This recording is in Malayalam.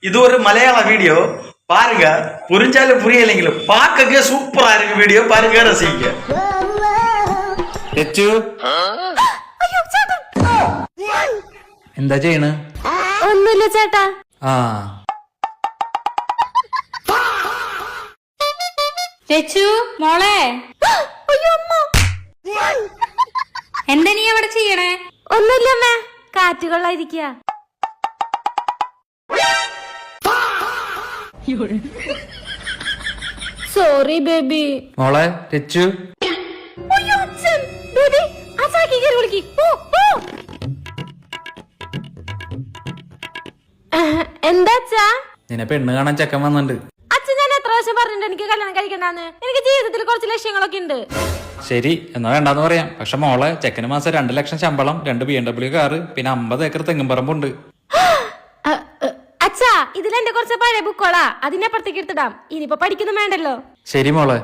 இது ஒரு மலையாள வீடியோ பாருங்க. புரிஞ்சாலும் புரியலைங்களும் பார்க்க சூப்பரா இருக்கு வீடியோ. பாருங்க, ரசிங்க. എന്താ ചെയ്യണ്? ഒന്നുമില്ല ചേട്ടാ. ആ രച്ചു മോളെ, എന്താ നീ അവിടെ ചെയ്യണേ? ഒന്നുമില്ലമ്മേ, കാറ്റുകൊള്ളായിരിക്ക. Sorry baby. മോളെ രച്ചു, എന്താച്ചാ? നിന്നെ പെണ്ണ് കാണാൻ ചെക്കൻ വന്നിട്ടുണ്ട്. അച്ഛൻ ഞാൻ എത്ര പ്രാവശ്യം പറഞ്ഞിട്ടുണ്ട് എനിക്ക് കല്യാണം കഴിക്കണ്ടെന്ന്. എനിക്ക് ജീവിതത്തിൽ കുറച്ച് ലക്ഷ്യങ്ങളൊക്കെ ഉണ്ട്. ശരി എന്നാ വേണ്ടാന്ന് പറയാം. പക്ഷെ മോളെ, ചെക്കന് മാസം 2 ലക്ഷം ശമ്പളം, 2 BMW കാറ്, പിന്നെ 50 ഏക്കർ തെങ്ങും പറമ്പുണ്ട്. അച്ഛാ, ഇതിലെന്റെ കുറച്ച് പഴയ ബുക്കോളാ, അതിനപ്പുറത്തേക്ക് എടുത്തിടാം. ഇനിയിപ്പോ പഠിക്കുന്നു വേണ്ടല്ലോ. ശരി മോളെ.